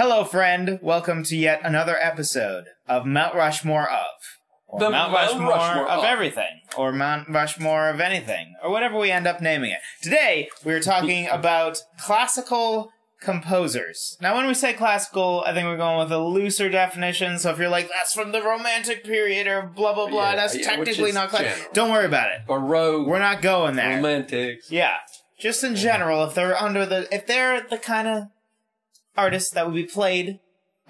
Hello, friend. Welcome to yet another episode of Mount Rushmore of. Or The Mount Rushmore of everything. Or Mount Rushmore of anything. Or whatever we end up naming it. Today, we're talking about classical composers. Now, when we say classical, I think we're going with a looser definition. So if you're like, that's from the Romantic period or blah, blah, blah, that's technically not classical. Don't worry about it. Baroque. We're not going there. Romantics. Yeah. Just in general, if they're the kind of artists that would be played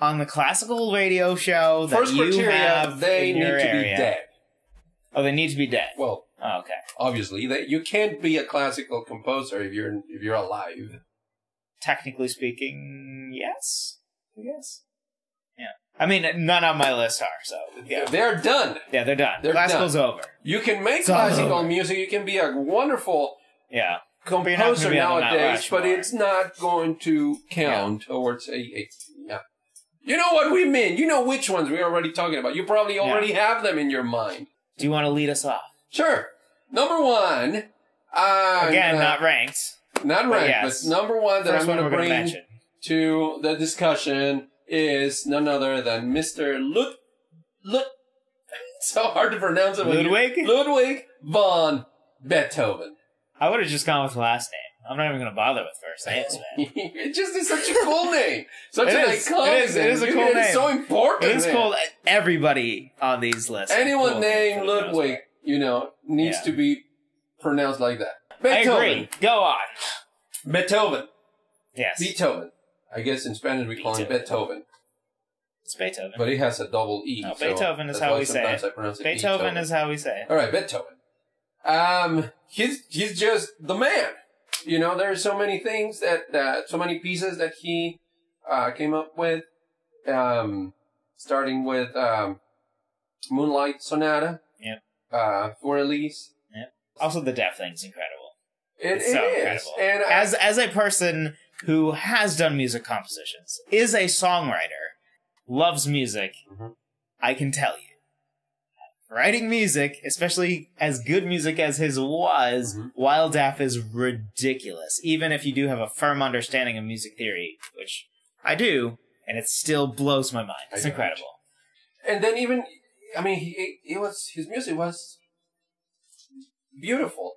on the classical radio show that First you criteria, have they in need your to area. be dead. Oh, they need to be dead. Well, oh, okay. obviously, you can't be a classical composer if you're alive. Technically speaking, yes. I guess. Yeah. I mean, none on my list are, so yeah. They're done. Yeah, they're done. They're Classical's done. over. You can make classical music. You can be a wonderful composer nowadays, but it's not going to count towards a. You know what we mean. You know which ones we're already talking about. You probably already have them in your mind. Do you want to lead us off? Sure. Number one. Again, not ranked. Not ranked, but number one that I'm going to bring to the discussion is none other than Mr. It's so hard to pronounce it. Ludwig von Beethoven. I would have just gone with the last name. I'm not even going to bother with first names, man. It just is such a cool name. Such an iconic name. It is a cool name. It's so important. It is cool. Everybody on these lists. Anyone named Ludwig, needs to be pronounced like that. Beethoven. I agree. Go on. Beethoven. Yes. Beethoven. I guess in Spanish we call him Beethoven. It's Beethoven. But it has a double E. No, Beethoven is how we say it. Beethoven is how we say it. All right, Beethoven. He's just the man. There are so many things so many pieces that he came up with. Starting with Moonlight Sonata. Yep. For Elise. Yep. Also, the deaf thing's incredible. It's so incredible. And as a person who has done music compositions, is a songwriter, loves music, I can tell you. Writing music, especially as good music as his was, while deaf is ridiculous. Even if you do have a firm understanding of music theory, which I do, and it still blows my mind. It's incredible. And then his music was beautiful.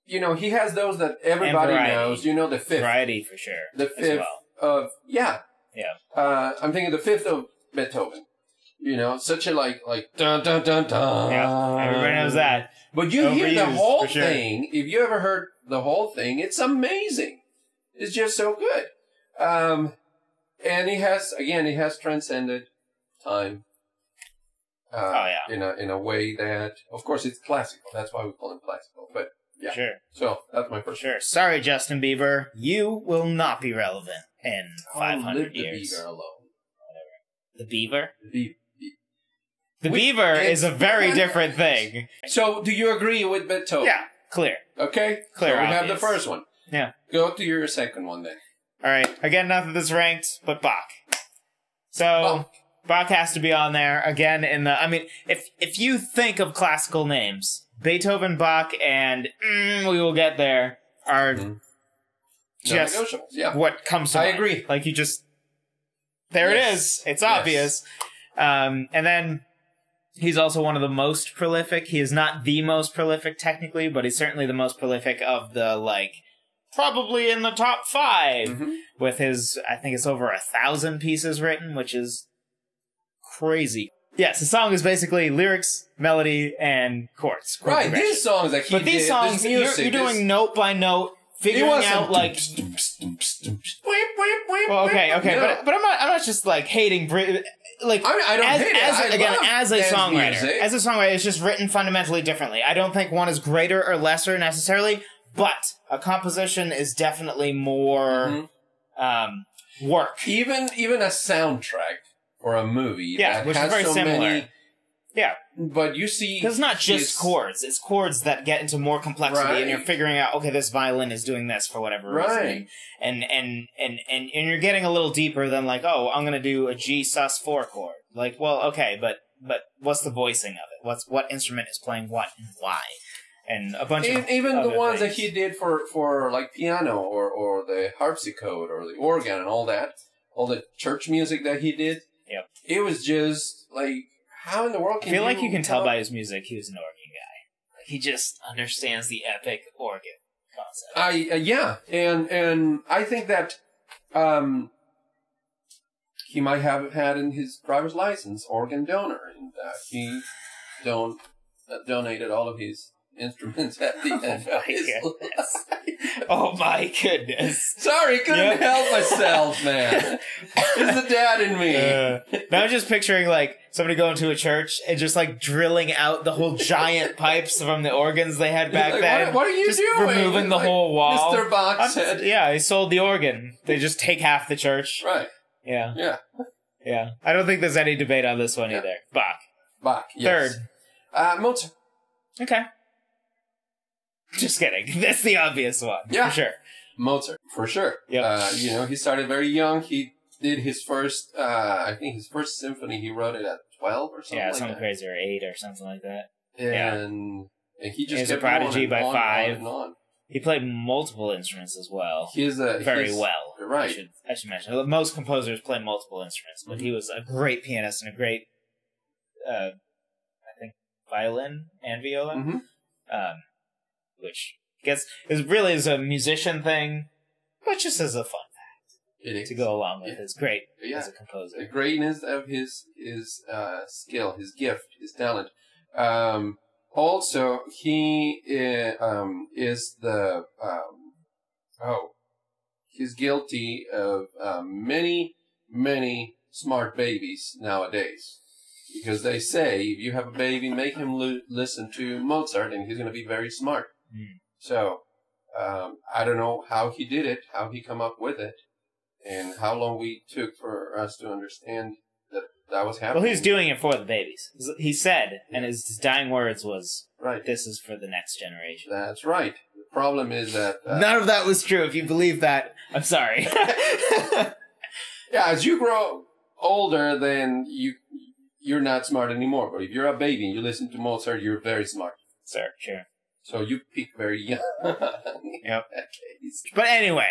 He has those that everybody knows. The fifth. Variety, for sure. The fifth of, Yeah. I'm thinking the fifth of Beethoven. Such a like dun dun dun dun. Yeah, everybody knows that. But you hear the whole thing. If you ever heard the whole thing, it's amazing. It's just so good. And he has transcended time. In a way that, of course, it's classical. That's why we call him classical. But yeah, sure. So that's my first. Sure. Sorry, Justin Bieber, you will not be relevant in 500 years. The beaver alone. The beaver. The Wait, beaver is a very different thing. So, do you agree with Beethoven? Yeah, clear. Okay, clear. So we have the first one. Yeah. Go to your second one then. All right. Again, not that this ranked, but Bach. So Bach has to be on there again. If you think of classical names, Beethoven, Bach, and we will get there are just what comes to mind. I agree. Like you just there it is. It's obvious. And then he's also one of the most prolific. He is not the most prolific technically, but he's certainly the most prolific of the probably in the top 5 with his, I think it's over 1,000 pieces written, which is crazy. Yes, the song is basically lyrics, melody, and chords. Right, these songs that he did, these songs, this music, you're doing note by note, figuring out well, okay, no. but I'm not just hating I don't hate it. As a songwriter, it's just written fundamentally differently. I don't think one is greater or lesser necessarily, but a composition is definitely more work. Even a soundtrack or a movie, which is very similar. But you see, because it's not just chords; it's chords that get into more complexity, and you're figuring out, okay, this violin is doing this for whatever reason, and you're getting a little deeper than I'm going to do a G sus4 chord. Okay, but what's the voicing of it? What instrument is playing what and why? And a bunch of even the ones things that he did for piano or the harpsichord or the organ and all that. all the church music that he did. Yep. It was just like, how in the world can I feel like you can tell by his music he was an organ guy. He just understands the epic organ concept. Yeah, and I think that he might have had in his driver's license organ donor, and he donated all of his instruments at the end of his life. Oh my goodness! Sorry, couldn't help myself, man. It's the dad in me. Now I'm just picturing like somebody going to a church and just like drilling out the whole giant pipes from the organs they had back then. What are you just doing? Removing the whole wall. Mr. Bach said. Yeah, he sold the organ. They just take half the church. Right. Yeah. I don't think there's any debate on this one either. Bach. Yes. Third. Mozart. Okay. Just kidding. That's the obvious one. Yeah. For sure. Mozart, for sure. Yep. He started very young. He did his first, I think his first symphony, he wrote it at 12 or something like that. Yeah, something crazy, or 8 or something like that. And he just He's kept a prodigy by 5. on and on. He played multiple instruments as well. Very well. Right. I should mention. Most composers play multiple instruments, but he was a great pianist and a great, I think, violin and viola, which is a musician thing, but just as a fun fact to go along with his great as a composer. The greatness of his skill, his gift, his talent. Also, he is he's guilty of many smart babies nowadays. Because they say, if you have a baby, make him listen to Mozart, and he's going to be very smart. So, I don't know how he did it, how he come up with it, and how long we took for us to understand that was happening. Well, he's doing it for the babies. He said, and his dying words was, this is for the next generation. That's right. The problem is that... none of that was true. If you believe that, I'm sorry. Yeah, as you grow older, then you're not smart anymore. But if you're a baby and you listen to Mozart, you're very smart. Sure. So you peak very young. Yep. But anyway,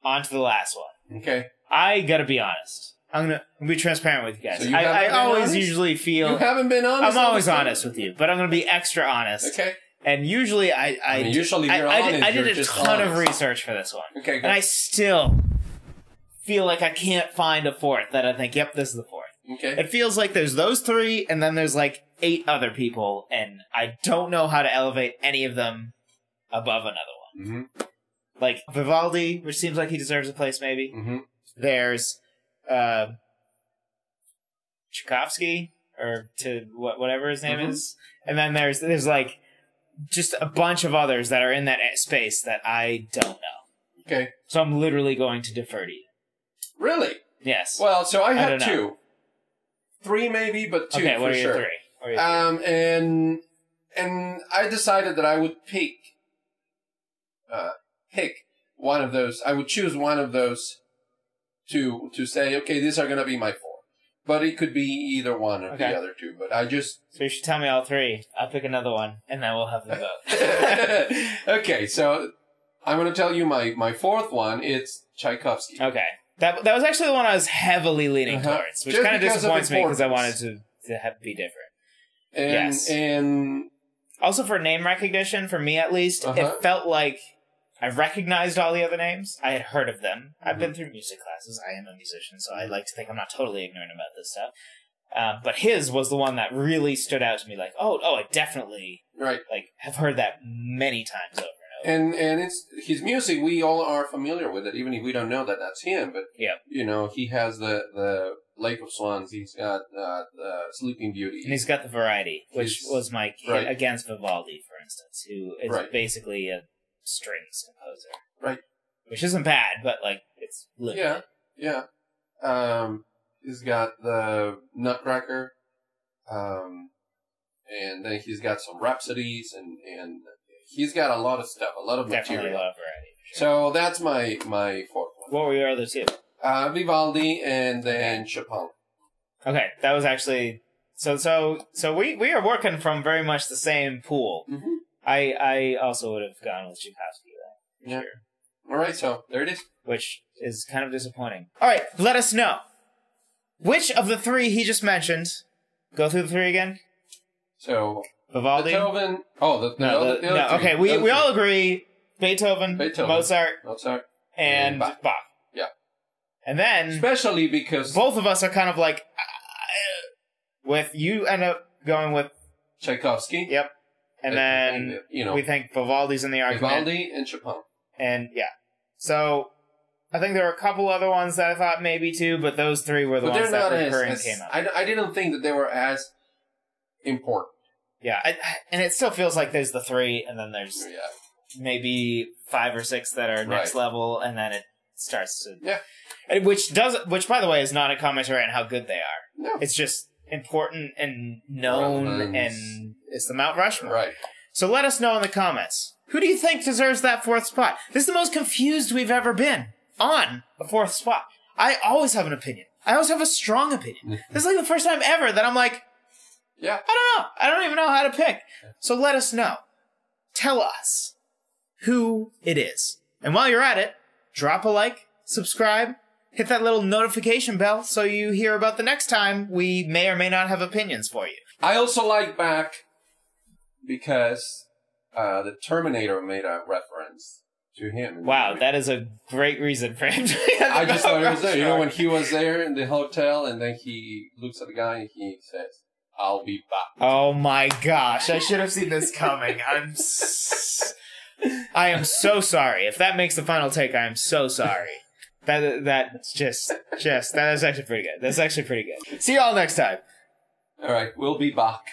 on to the last one. Okay. I gotta be honest. I'm gonna be transparent with you guys. So I always usually feel... You haven't been honest? I'm always honest with you, but I'm gonna be extra honest. Okay. And usually I did a ton of research for this one. Okay, good. And I still feel like I can't find a fourth that I think, yep, this is the fourth. Okay. It feels like there's those 3, and then there's like 8 other people, and I don't know how to elevate any of them above another one. Like Vivaldi, which seems like he deserves a place, maybe. There's Tchaikovsky, or whatever his name is, and then there's like just a bunch of others that are in that space that I don't know. Okay. So I'm literally going to defer to you. Really? Yes. Well, so I had 2. 3 maybe, but 2 okay, what for are sure. Your 3? And I decided that I would pick one of those. I would choose one of those to say, okay, these are going to be my 4. But it could be either one of the other 2. But I just... So you should tell me all 3. I'll pick another one, and then we'll have them both. Okay, so I'm going to tell you my 4th one. It's Tchaikovsky. Okay. That was actually the one I was heavily leaning towards, which kind of disappoints me because I wanted to be different. And also for name recognition, for me at least, it felt like I recognized all the other names. I had heard of them. I've been through music classes. I am a musician, so I like to think I'm not totally ignorant about this stuff. But his was the one that really stood out to me. Like, I definitely have heard that many times over. And it's his music. We all are familiar with it, even if we don't know that that's him. But he has the Lake of Swans. He's got the Sleeping Beauty, and he's got the variety, which was my against Vivaldi, for instance, who is basically a strings composer, right? Which isn't bad, but it's limited. Yeah. He's got the Nutcracker, and then he's got some Rhapsodies and. He's got a lot of stuff, a lot of material. Definitely a lot of variety. Sure. So that's my 4th one. What were your other 2? Vivaldi and then Chopin. Okay, that was actually so we are working from very much the same pool. I also would have gone with Tchaikovsky though. Yeah. Sure. All right, so there it is. which is kind of disappointing. All right, let us know. Which of the three he just mentioned, go through the three again? So, Vivaldi? Beethoven. Oh, no, okay, we all agree Beethoven, Mozart, and Bach. Yeah. And then... Especially because... both of us are kind of like... with you end up going with... Tchaikovsky. Yep. And then we think Vivaldi's in the argument. Vivaldi and Chopin. And, yeah. So... I think there were a couple other ones that I thought maybe too, but those three were the ones that recurring came up. I didn't think that they were as important. Yeah, and it still feels like there's the three, and then there's maybe 5 or 6 that are next level, and then it starts to... Yeah. Which, by the way, is not a commentary on how good they are. No. It's just important and known, and it's the Mount Rushmore. Right. So let us know in the comments. Who do you think deserves that 4th spot? This is the most confused we've ever been on the 4th spot. I always have an opinion. I always have a strong opinion. This is like the first time ever that I'm like, I don't know. I don't even know how to pick. So let us know. Tell us who it is. And while you're at it, drop a like, subscribe, hit that little notification bell so you hear about the next time we may or may not have opinions for you. I also like Bach because the Terminator made a reference to him. Wow, that is a great reason for him to be at the I just thought it was there. You know, when he was there in the hotel and then he looks at the guy and he says, I'll be back. Oh my gosh, I should have seen this coming. I am so sorry. If that makes the final take, I am so sorry. That is actually pretty good. That's actually pretty good. See y'all next time. All right, we'll be back.